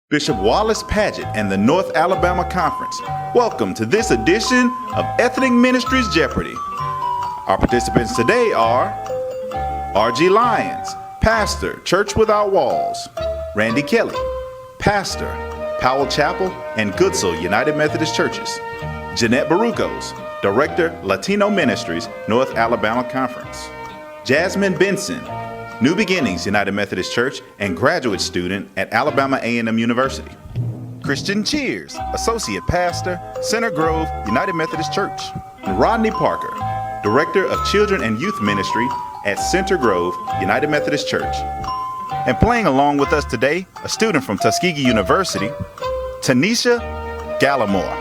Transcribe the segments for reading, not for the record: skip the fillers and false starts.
Bishop Wallace Paget and the North Alabama Conference. Welcome to this edition of Ethnic Ministries Jeopardy! Our participants today are R.G. Lyons, Pastor, Church Without Walls; Randy Kelly, Pastor, Powell Chapel and Goodsell United Methodist Churches; Jeanette Barucos, Director, Latino Ministries, North Alabama Conference; Jasmine Benson, New Beginnings United Methodist Church and graduate student at Alabama A&M University; Christian Cheers, Associate Pastor, Center Grove United Methodist Church; and Rodney Parker, Director of Children and Youth Ministry at Center Grove United Methodist Church. And playing along with us today, a student from Tuskegee University, Tanisha Gallimore.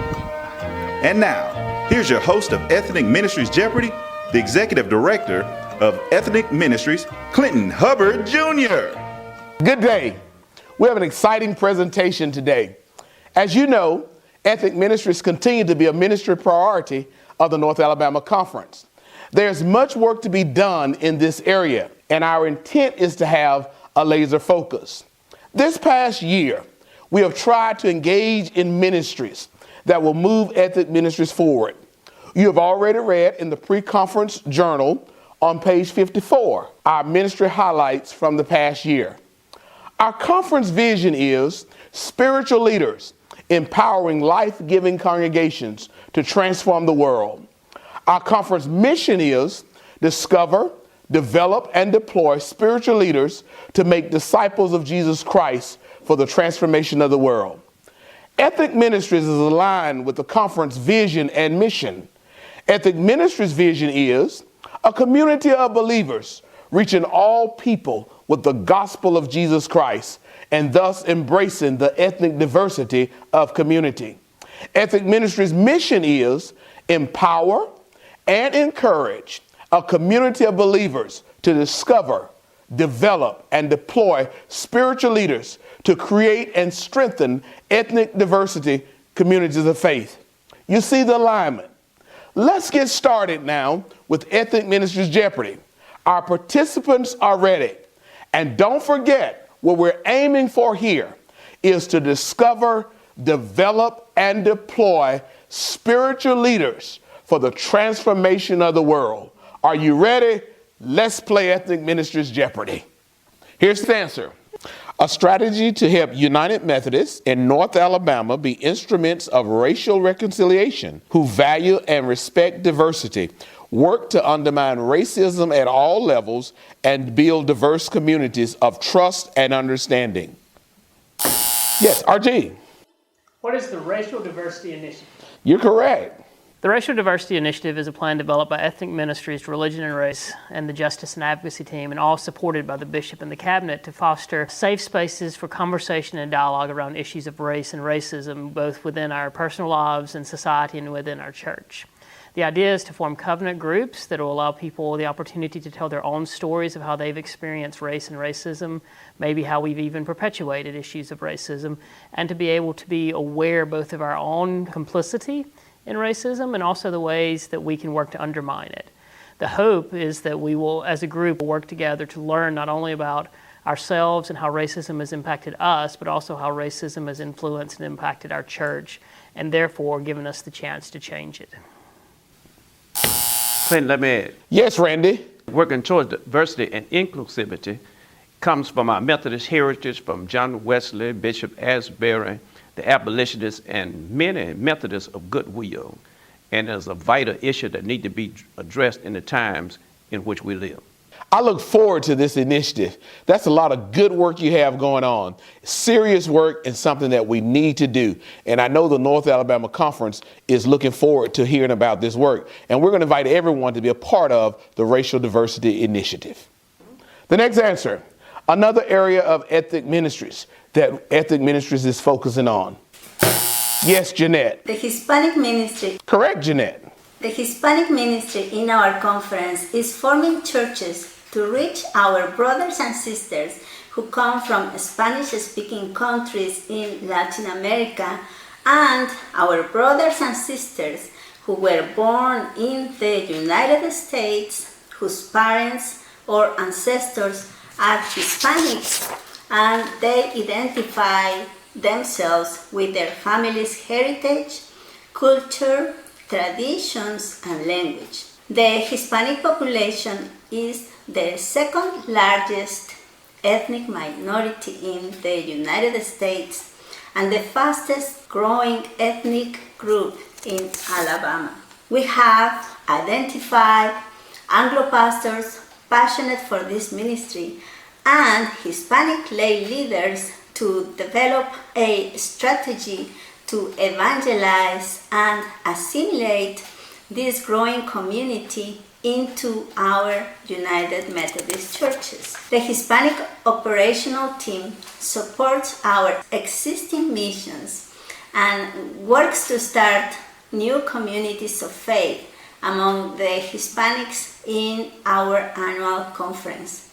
And now, here's your host of Ethnic Ministries Jeopardy!, the Executive Director of Ethnic Ministries, Clinton Hubbard Jr. Good day. We have an exciting presentation today. As you know, Ethnic Ministries continue to be a ministry priority of the North Alabama Conference. There's much work to be done in this area, and our intent is to have a laser focus. This past year, we have tried to engage in ministries that will move Ethnic Ministries forward. You have already read in the pre-conference journal on page 54, our ministry highlights from the past year. Our conference vision is spiritual leaders empowering life-giving congregations to transform the world. Our conference mission is discover, develop, and deploy spiritual leaders to make disciples of Jesus Christ for the transformation of the world. Ethnic Ministries is aligned with the conference vision and mission. Ethnic Ministries' vision is a community of believers reaching all people with the gospel of Jesus Christ and thus embracing the ethnic diversity of community. Ethnic Ministries' mission is empower and encourage a community of believers to discover, develop, and deploy spiritual leaders to create and strengthen ethnic diversity communities of faith. You see the alignment. Let's get started now with Ethnic Ministries Jeopardy! Our participants are ready. And don't forget, what we're aiming for here is to discover, develop, and deploy spiritual leaders for the transformation of the world. Are you ready? Let's play Ethnic Ministries Jeopardy! Here's the answer. A strategy to help United Methodists in North Alabama be instruments of racial reconciliation who value and respect diversity, work to undermine racism at all levels, and build diverse communities of trust and understanding. Yes, RG. What is the Racial Diversity Initiative? You're correct. The Racial Diversity Initiative is a plan developed by Ethnic Ministries, Religion and Race, and the Justice and Advocacy team, and all supported by the Bishop and the Cabinet to foster safe spaces for conversation and dialogue around issues of race and racism, both within our personal lives and society and within our church. The idea is to form covenant groups that will allow people the opportunity to tell their own stories of how they've experienced race and racism, maybe how we've even perpetuated issues of racism, and to be able to be aware both of our own complicity in racism and also the ways that we can work to undermine it. The hope is that we will, as a group, work together to learn not only about ourselves and how racism has impacted us, but also how racism has influenced and impacted our church, and therefore given us the chance to change it. Clinton, let me add. Yes, Randy. Working towards diversity and inclusivity comes from our Methodist heritage, from John Wesley, Bishop Asbury, the abolitionists, and many Methodists of goodwill. And it's a vital issue that needs to be addressed in the times in which we live. I look forward to this initiative. That's a lot of good work you have going on. Serious work and something that we need to do. And I know the North Alabama Conference is looking forward to hearing about this work. And we're going to invite everyone to be a part of the Racial Diversity Initiative. The next answer, another area of Ethnic Ministries that Ethnic Ministries is focusing on. Yes, Jeanette. The Hispanic Ministry. Correct, Jeanette. The Hispanic Ministry in our conference is forming churches to reach our brothers and sisters who come from Spanish-speaking countries in Latin America and our brothers and sisters who were born in the United States whose parents or ancestors are Hispanics and they identify themselves with their family's heritage, culture, traditions, and language. The Hispanic population is the second largest ethnic minority in the United States and the fastest growing ethnic group in Alabama. We have identified Anglo pastors passionate for this ministry and Hispanic lay leaders to develop a strategy to evangelize and assimilate this growing community into our United Methodist churches. The Hispanic operational team supports our existing missions and works to start new communities of faith among the Hispanics in our annual conference.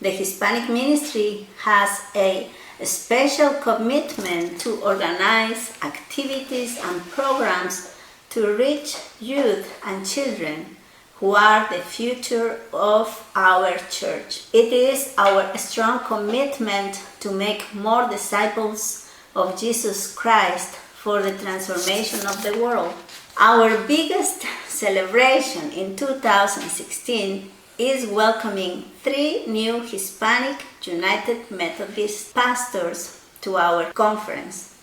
The Hispanic ministry has a special commitment to organize activities and programs to reach youth and children who are the future of our church. It is our strong commitment to make more disciples of Jesus Christ for the transformation of the world. Our biggest celebration in 2016 is welcoming 3 new Hispanic United Methodist pastors to our conference.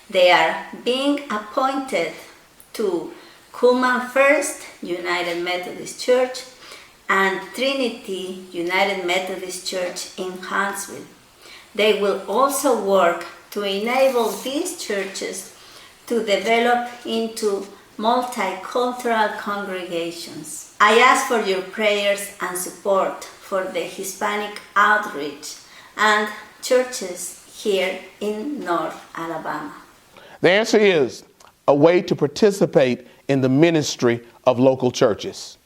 They are being appointed to Cullman First United Methodist Church and Trinity United Methodist Church in Huntsville. They will also work to enable these churches to develop into multicultural congregations. I ask for your prayers and support for the Hispanic outreach and churches here in North Alabama. The answer is a way to participate in the ministry of local churches.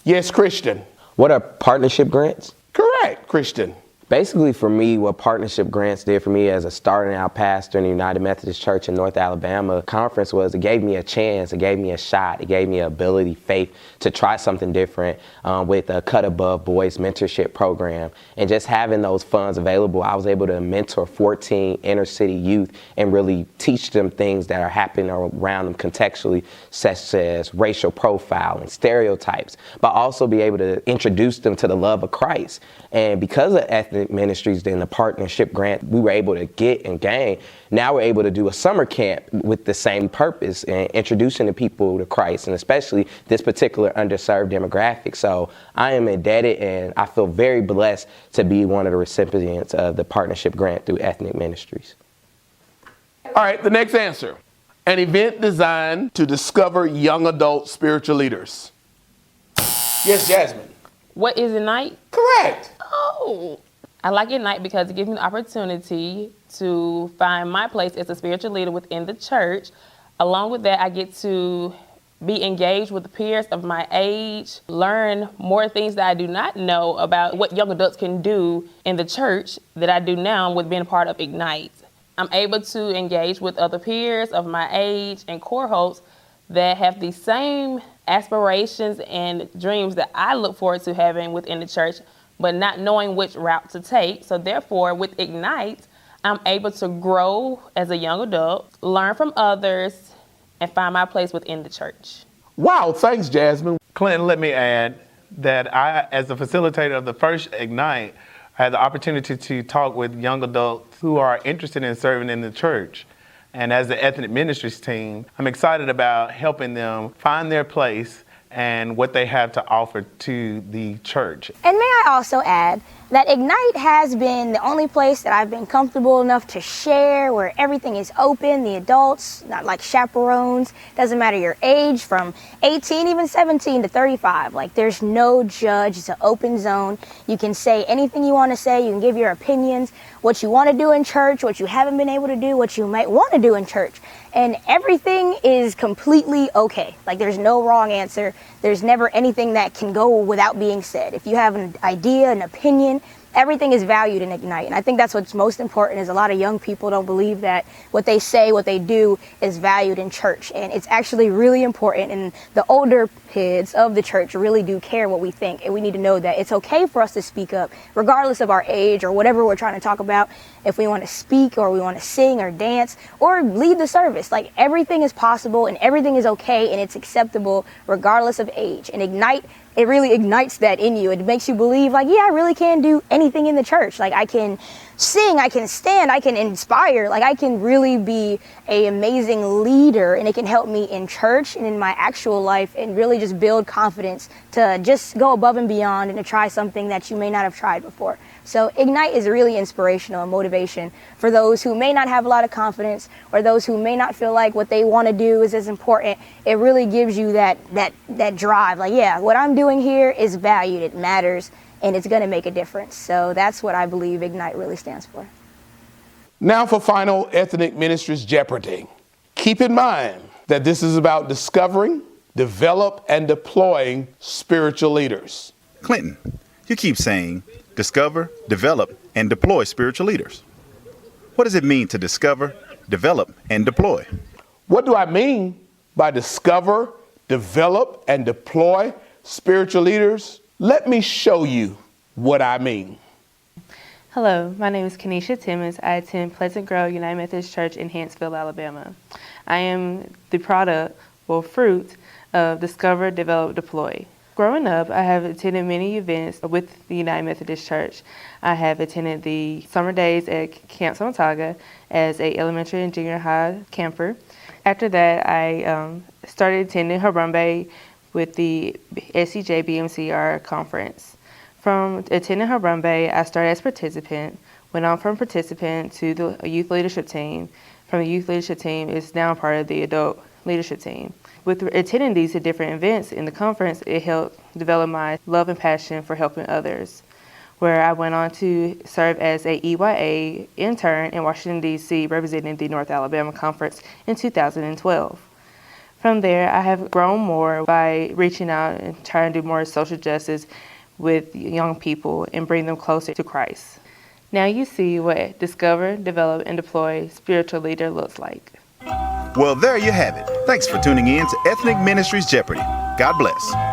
Yes, Christian. What are partnership grants? Correct, Christian. Basically, for me, what partnership grants did for me as a starting out pastor in the United Methodist Church in North Alabama conference was it gave me a chance, it gave me a shot, it gave me an ability, faith to try something different with a Cut Above Boys mentorship program. And just having those funds available, I was able to mentor 14 inner city youth and really teach them things that are happening around them contextually, such as racial profiling, stereotypes, but also be able to introduce them to the love of Christ. And because of Ethnic Ministries, then the partnership grant, we were able to get and gain. Now we're able to do a summer camp with the same purpose and introducing the people to Christ, and especially this particular underserved demographic. So I am indebted and I feel very blessed to be one of the recipients of the partnership grant through Ethnic Ministries. All right, the next answer. An event designed to discover young adult spiritual leaders. Yes, Jasmine. What is Ignite? Correct. Oh, I like Ignite because it gives me the opportunity to find my place as a spiritual leader within the church. Along with that, I get to be engaged with peers of my age, learn more things that I do not know about what young adults can do in the church that I do now with being a part of Ignite. I'm able to engage with other peers of my age and cohorts that have the same aspirations and dreams that I look forward to having within the church, but not knowing which route to take. So therefore, with Ignite, I'm able to grow as a young adult, learn from others, and find my place within the church. Wow, thanks, Jasmine. Clinton, let me add that I, as the facilitator of the first Ignite, I had the opportunity to talk with young adults who are interested in serving in the church. And as the Ethnic Ministries team, I'm excited about helping them find their place and what they have to offer to the church. And may I also add that Ignite has been the only place that I've been comfortable enough to share, where everything is open, the adults, not like chaperones, doesn't matter your age, from 18, even 17 to 35. Like, there's no judge, it's an open zone. You can say anything you want to say, you can give your opinions, what you want to do in church, what you haven't been able to do, what you might want to do in church. And everything is completely okay. Like, there's no wrong answer. There's never anything that can go without being said. If you have an idea, an opinion, everything is valued in Ignite. And I think that's what's most important is a lot of young people don't believe that what they say, what they do is valued in church. And it's actually really important. And the older kids of the church really do care what we think. And we need to know that it's okay for us to speak up, regardless of our age or whatever we're trying to talk about. If we want to speak or we want to sing or dance or lead the service, like everything is possible and everything is okay and it's acceptable regardless of age. And Ignite, it really ignites that in you. It makes you believe like, yeah, I really can do anything in the church. Like I can sing, I can stand, I can inspire, like I can really be an amazing leader, and it can help me in church and in my actual life and really just build confidence to just go above and beyond and to try something that you may not have tried before. So Ignite is really inspirational and motivation for those who may not have a lot of confidence or those who may not feel like what they want to do is as important. It really gives you that drive. Like, yeah, what I'm doing here is valued, it matters, and it's going to make a difference. So that's what I believe Ignite really stands for. Now for final Ethnic Ministries Jeopardy. Keep in mind that this is about discovering, develop, and deploying spiritual leaders. Clinton, you keep saying discover, develop, and deploy spiritual leaders. What does it mean to discover, develop, and deploy? What do I mean by discover, develop, and deploy spiritual leaders? Let me show you what I mean. Hello, my name is Kenesha Timmons. I attend Pleasant Grove United Methodist Church in Hanceville, Alabama. I am the fruit of Discover, Develop, Deploy. Growing up, I have attended many events with the United Methodist Church. I have attended the summer days at Camp Samataga as an elementary and junior high camper. After that, I started attending Harambe with the SCJ BMCR conference. From attending Harambe, I started as a participant, went on from participant to the youth leadership team. From the youth leadership team, is now part of the adult leadership team. With attending these different events in the conference, it helped develop my love and passion for helping others, where I went on to serve as a EYA intern in Washington, D.C., representing the North Alabama Conference in 2012. From there, I have grown more by reaching out and trying to do more social justice with young people and bring them closer to Christ. Now you see what Discover, Develop, and Deploy spiritual leader looks like. Well, there you have it. Thanks for tuning in to Ethnic Ministries Jeopardy. God bless.